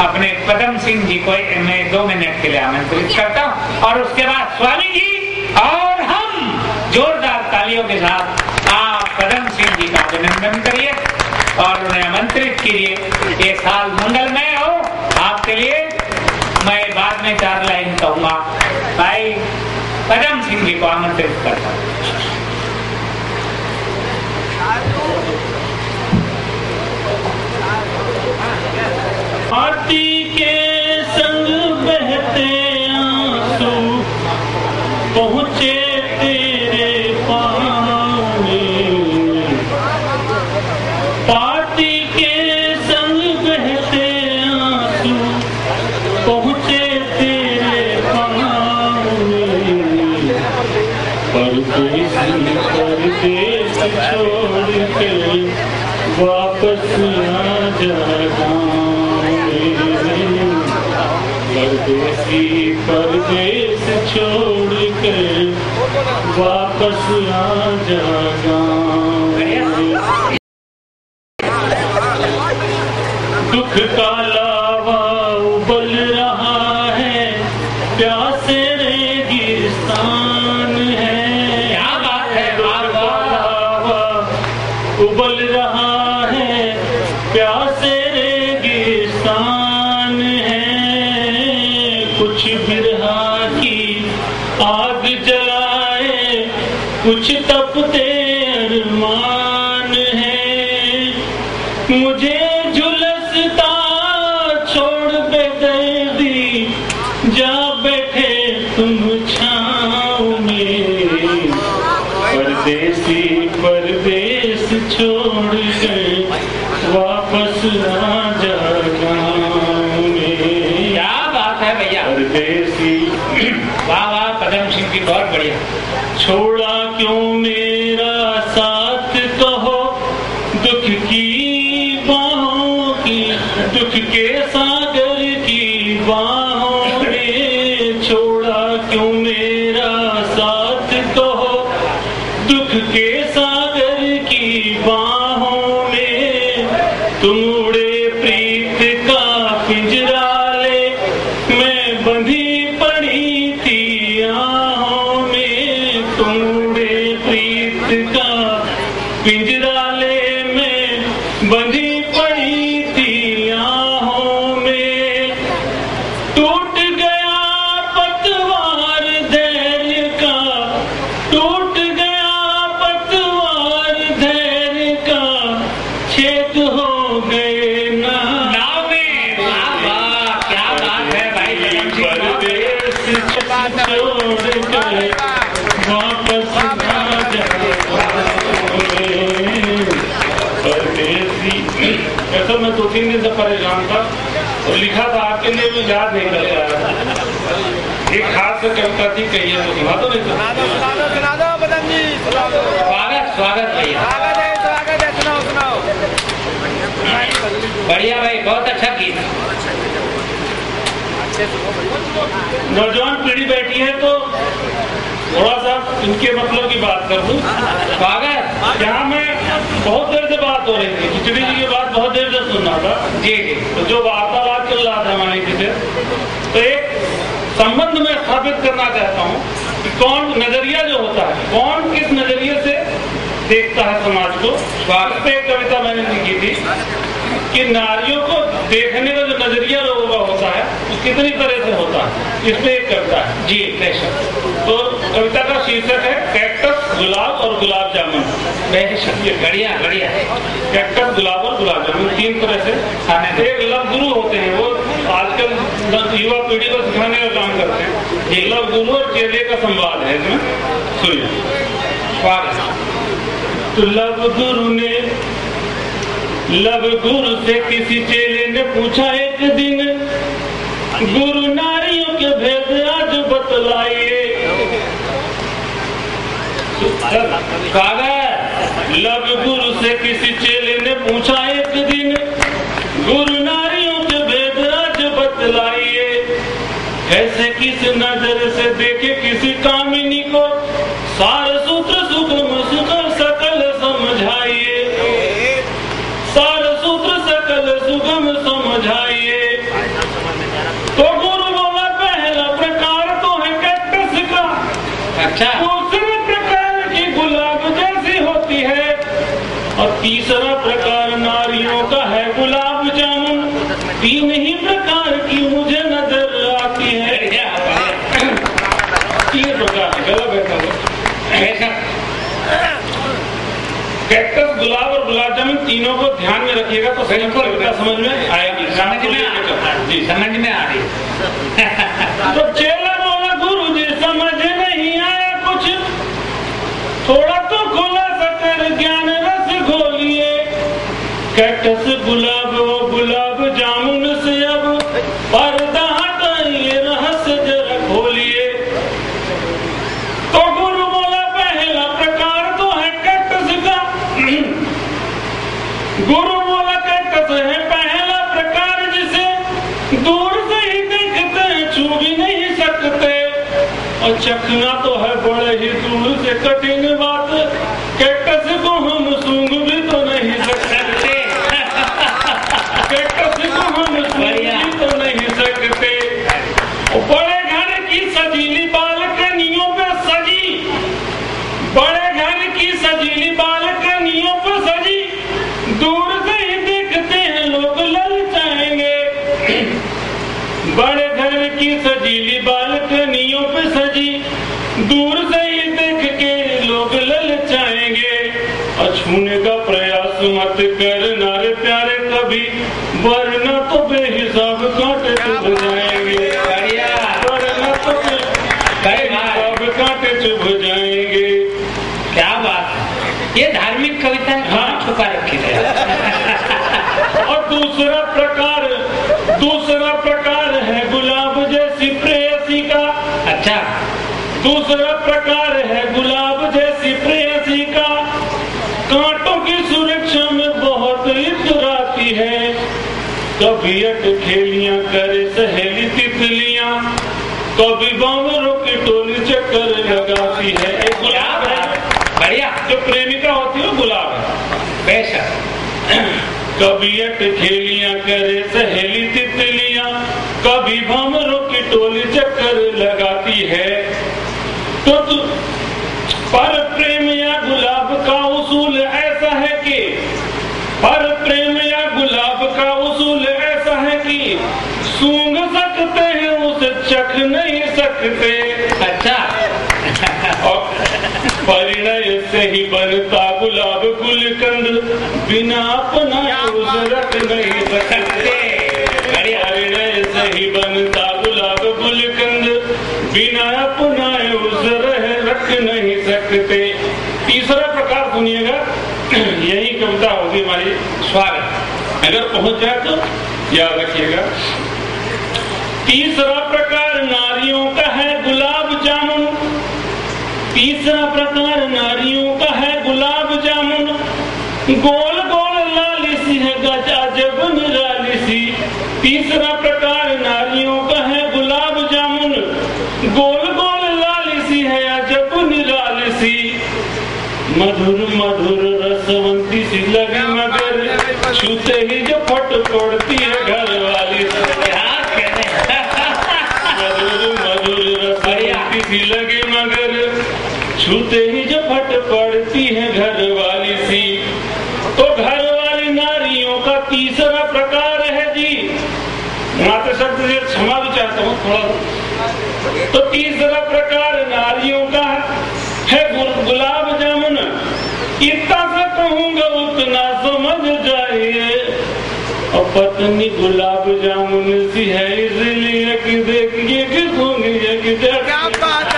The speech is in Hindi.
अपने पदम सिंह जी को मैं 2 मिनट के लिए आमंत्रित करता हूँ और उसके बाद स्वामी जी और हम जोरदार तालियों के साथ आप पदम सिंह जी का अभिनंदन करिए और उन्हें आमंत्रित कीजिए। ये साल मंगलमय हो आपके लिए। मैं बाद में 4 लाइन कहूंगा। भाई पदम सिंह जी को आमंत्रित करता हूँ। हाथी के संग बहते आंसू पहुँचे तेरे पाँव में। पार्टी के संग बहते आंसू पहुँचे तेरे पाँव में। परदेश छोड़ के वापस आ जा। परदेश छोड़ के वापस आ जा। दुख का लावा उबल रहा है, प्यासे रेगिस्तान है। क्या बात है। दुख का लावा उबल रहा है, प्यासे रेगिस्तान है। कुछ बिरहा की आग जलाए, कुछ तपते अरमान है। मुझे झुलसता छोड़ बेदर्दी, जा बैठे तुम छाँव में। परदेसी परदेस छोड़ गए, वापस आ जा गाँव में। क्या बात है भैया। परदेसी। वाह वाह पदम सिंह जी बहुत बढ़िया। छोड़ा क्यों मेरा साथ कहो, दुख की बाहों की, दुख के सागर की बाहों में। छोड़ा क्यों मेरा साथ कहो, दुख के सागर की बाहों में। तुम उड़े प्रीत का पिंजरा ले, मैं बंधी पड़ी थी आहों में। तुम उड़े प्रीत का पिंजरा ले, मैं बंधी पड़ी थी आहों में। टूट गया पतवार धैर्य का, टूट गया पतवार धैर्य का, छेद हो गए ना नाव में। वाह वाह क्या बात है भाई पदम सिंह। परदेश छोड़ कर वापस आ जा। परदेसी। ऐसा मैं 2-3 दिन से परेशान था और लिखा था आपके लिए, मैं याद नहीं कर रहा। एक खास कविता थी, कहिए तो सुना दो। नहीं सुना दो पदम जी, सुना दो। स्वागत स्वागत भैया। स्वागत है, सुनाओ सुनाओ। बढ़िया भाई बहुत अच्छा गीत। नौजवान पीढ़ी बैठी है तो थोड़ा सा इनके मतलब की बात कर दूं। स्वागत। यहाँ मैं बहुत देर से बात हो रही थी, खिचड़ी जी की बात बहुत देर से सुन रहा था। जी जी। तो जो वार्तालाप चल रहा था हमारी से, तो एक संबंध में स्थापित करना चाहता हूँ कि कौन नजरिया जो होता है, कौन किस नजरिए से देखता है समाज को। स्वागत पे एक कविता मैंने लिखी थी कि नारियों को देखने का जो नजरिया लोगों का होता है वो कितनी तरह से होता है। इसमें एक कविता है जी बेशक। तो कविता का शीर्षक है कैक्टस, गुलाब और गुलाब जामुन। बेशक ये बढ़िया बढ़िया। कैक्टस, गुलाब और गुलाब जामुन 3 तरह से खाने। एक लव गुरु होते हैं, वो आजकल युवा पीढ़ी को सिखाने का काम करते हैं। ये लव गुरु और चेले का संवाद है इसमें, सुनिए। स्वागत। तो लव गुरु से किसी चेले ने पूछा एक दिन, गुरु नारियों के भेद आज बतलाइए। लव गुरु से किसी चेले ने पूछा एक दिन, गुरु नारियों के भेद आज बतलाइए। कैसे किस नजर से देखे किसी कामिनी को, सार सूत्र सुगम सुगम सकल समझाइए। सार सूत्र सकल सुगम समझाइए। तीन ही प्रकार की मुझे नजर आती है। तीन प्रकार, गला बैठा हुआ। कैक्टस, गुलाब और गुलाब जामुन तीनों को ध्यान में रखिएगा तो सही कविता समझ में आएगी। जी समझ में आ रही है। तो चेला बोला गुरु जी समझ नहीं आया कुछ, थोड़ा तो खुलासा कर ज्ञान रस घोलिए। कैक्टस गुलाब और गुलाब जामुन से अब पर्दा हटाइए, रहस्य जरा खोलिए। तो गुरु बोला पहला प्रकार तो है कैक्टस का। गुरु बोला कैक्टस है पहला प्रकार, जिसे दूर से ही देखते हैं, छू भी नहीं सकते, और चखना तो है बड़े ही दूर से कठिन बात। कैक्टस को हम सूंघ भी तो नहीं सकते, कैक्टस को हम सूंघ भी तो नहीं सकते। बड़े घर की सजीली बालकनियों पे सजी, बड़े घर की सजीली बालकनियों पे सजी, दूर से ही देखते हैं लोग ललचाएंगे। बड़े घर की सजीली बालकनियों पे सजी, दूर से ही देख के लोग ललचाएंगे। और छूने का प्रयास मत करना रे प्यारे कभी, वरना तो बेहिसाब कांटे चुभ जाएंगे, वरना तो बेहिसाब कांटे चुभ जाएंगे। क्या बात है, ये धार्मिक कविता है। हाँ, छुपा रखी है। और दूसरा प्रकार है गुलाब जैसी प्रेयसी का। अच्छा, दूसरा प्रकार है गुलाब जैसी प्रेयसी का, कांटों की सुरक्षा में बहुत इतराती है। कभी अटखेलियां करे सहेली तितलियां, कभी बावरों की टोली चक्कर लगाती है। एक गुलाब है, बढ़िया। जो प्रेमिका होती है वो गुलाब है। बेशक। कभी अटखेलियां करे सहेली तितलियां, कभी भंवरों की टोली चक्कर लगाती है। तो पर प्रेम या गुलाब का उसूल ऐसा है कि, पर प्रेम या गुलाब का उसूल ऐसा है कि सूंघ सकते हैं उसे चख नहीं सकते। अच्छा। और परिणय से ही बनता गुलाब गुलकंद, बिना अपना उसे रख नहीं सकते। परिणय से ही बनता गुलाब गुलकंद, बिना अपना उसे रख नहीं सकते। तीसरा प्रकार सुनिएगा, यही कविता होगी हमारी स्वागत, अगर पहुंच जाए तो याद रखिएगा। तीसरा प्रकार नारियों का है गुलाब जामुन, तीसरा प्रकार नारियों का है गुलाब जामुन, गोल गोल लाली सी है गजब निराली सी। तीसरा प्रकार नारियों का है गुलाब जामुन, गोल गोल लाली सी है अजब निराली सी। मधुर मधुर रसवंती सी लगे मगर, छूते ही जो फट पड़ती है घर वाली सी। मधुर मधुर रसवंती सी लगे मगर, छूते ही जो फट पड़ती है घर वाली सी। तो घर वाली नारियों का तीसरा प्रकार है जी, माता शब्द से क्षमा भी चाहता हूँ थोड़ा। तो तीसरा प्रकार नारियों का है गुलाब जामुन, इतना से कहूँगा उतना समझ जाइए। और पत्नी गुलाब जामुन सी है इसलिए कि देखिए कि सुनिए कि क्या बात